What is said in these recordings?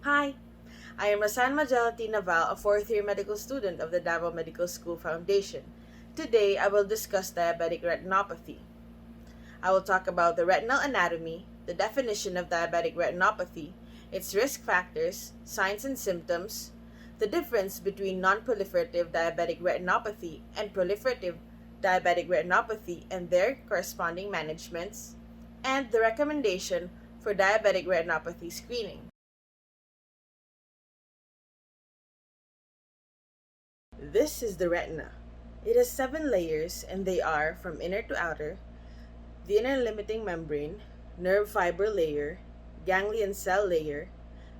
Hi, I am Rasan Majalati Naval, a fourth-year medical student of the Davao Medical School Foundation. Today, I will discuss diabetic retinopathy. I will talk about the retinal anatomy, the definition of diabetic retinopathy, its risk factors, signs and symptoms, the difference between non-proliferative diabetic retinopathy and proliferative diabetic retinopathy and their corresponding managements, and the recommendation for diabetic retinopathy screening. This is the retina. It has 7 layers, and they are from inner to outer: the inner limiting membrane, nerve fiber layer, ganglion cell layer,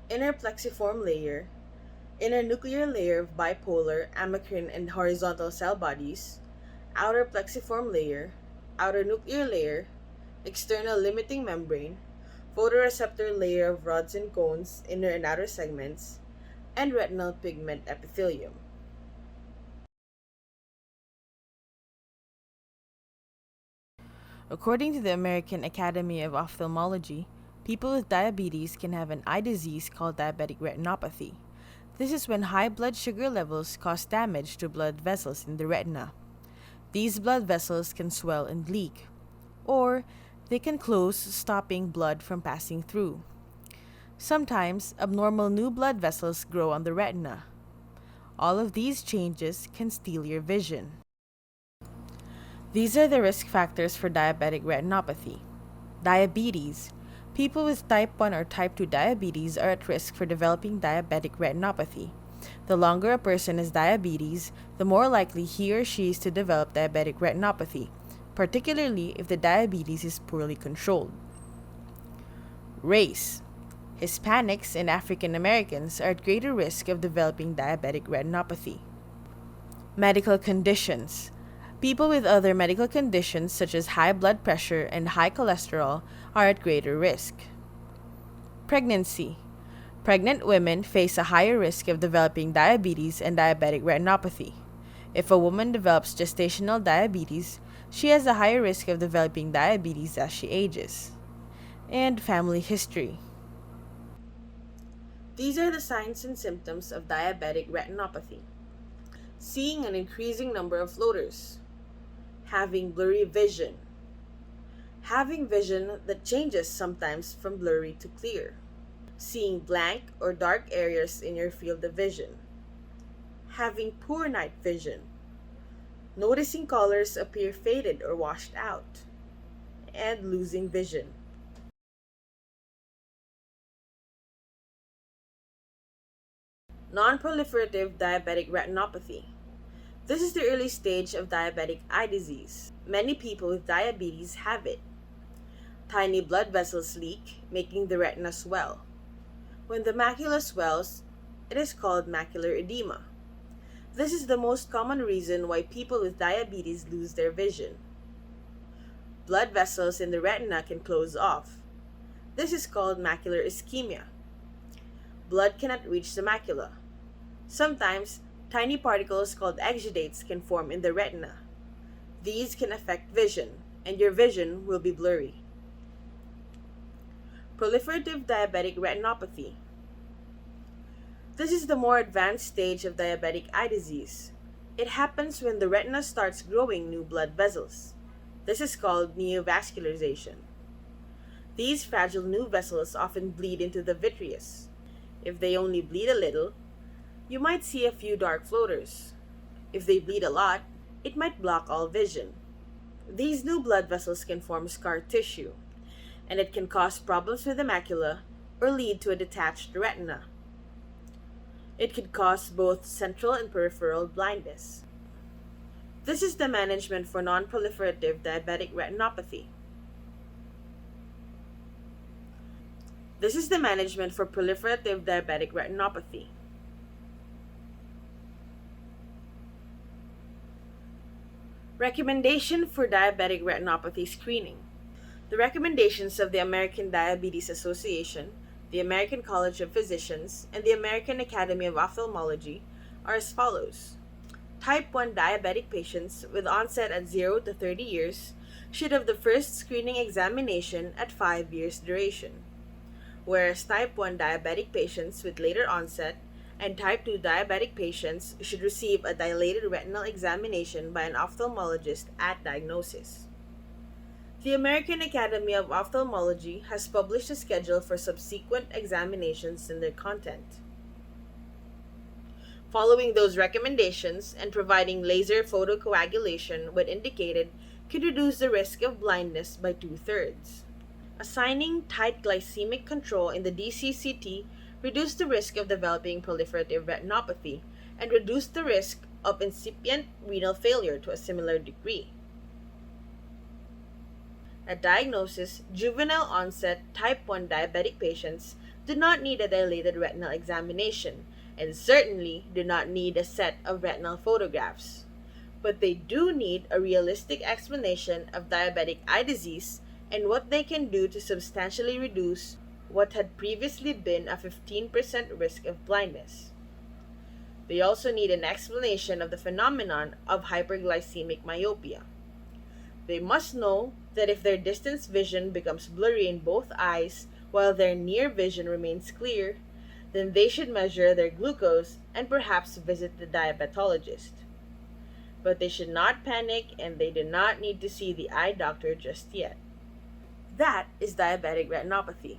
inner plexiform layer, inner nuclear layer of bipolar, amacrine, and horizontal cell bodies, outer plexiform layer, outer nuclear layer, external limiting membrane, photoreceptor layer of rods and cones, inner and outer segments, and retinal pigment epithelium. According to the American Academy of Ophthalmology, people with diabetes can have an eye disease called diabetic retinopathy. This is when high blood sugar levels cause damage to blood vessels in the retina. These blood vessels can swell and leak, or they can close, stopping blood from passing through. Sometimes, abnormal new blood vessels grow on the retina. All of these changes can steal your vision. These are the risk factors for diabetic retinopathy. Diabetes. People with type 1 or type 2 diabetes are at risk for developing diabetic retinopathy. The longer a person has diabetes, the more likely he or she is to develop diabetic retinopathy, particularly if the diabetes is poorly controlled. Race. Hispanics and African Americans are at greater risk of developing diabetic retinopathy. Medical conditions. People with other medical conditions such as high blood pressure and high cholesterol are at greater risk. Pregnancy. Pregnant women face a higher risk of developing diabetes and diabetic retinopathy. If a woman develops gestational diabetes, she has a higher risk of developing diabetes as she ages. And family history. These are the signs and symptoms of diabetic retinopathy. Seeing an increasing number of floaters. Having blurry vision. Having vision that changes sometimes from blurry to clear. Seeing blank or dark areas in your field of vision. Having poor night vision. Noticing colors appear faded or washed out. And losing vision. Non-proliferative diabetic retinopathy. This is the early stage of diabetic eye disease. Many people with diabetes have it. Tiny blood vessels leak, making the retina swell. When the macula swells, it is called macular edema. This is the most common reason why people with diabetes lose their vision. Blood vessels in the retina can close off. This is called macular ischemia. Blood cannot reach the macula. Sometimes, tiny particles called exudates can form in the retina. These can affect vision, and your vision will be blurry. Proliferative diabetic retinopathy. This is the more advanced stage of diabetic eye disease. It happens when the retina starts growing new blood vessels. This is called neovascularization. These fragile new vessels often bleed into the vitreous. If they only bleed a little, you might see a few dark floaters. If they bleed a lot, it might block all vision. These new blood vessels can form scar tissue, and it can cause problems with the macula or lead to a detached retina. It could cause both central and peripheral blindness. This is the management for non-proliferative diabetic retinopathy. This is the management for proliferative diabetic retinopathy. Recommendation for diabetic retinopathy screening. The recommendations of the American Diabetes Association, the American College of Physicians, and the American Academy of Ophthalmology are as follows. Type 1 diabetic patients with onset at 0 to 30 years should have the first screening examination at 5 years duration. whereas type 1 diabetic patients with later onset and type 2 diabetic patients should receive a dilated retinal examination by an ophthalmologist at diagnosis. The American Academy of Ophthalmology has published a schedule for subsequent examinations and their content. Following those recommendations and providing laser photocoagulation when indicated could reduce the risk of blindness by 2/3. Assigning tight glycemic control in the DCCT reduced the risk of developing proliferative retinopathy and reduced the risk of incipient renal failure to a similar degree. At diagnosis, juvenile onset type 1 diabetic patients do not need a dilated retinal examination and certainly do not need a set of retinal photographs. But they do need a realistic explanation of diabetic eye disease and what they can do to substantially reduce what had previously been a 15% risk of blindness. They also need an explanation of the phenomenon of hyperglycemic myopia. They must know that if their distance vision becomes blurry in both eyes while their near vision remains clear, then they should measure their glucose and perhaps visit the diabetologist. But they should not panic and they do not need to see the eye doctor just yet. That is diabetic retinopathy.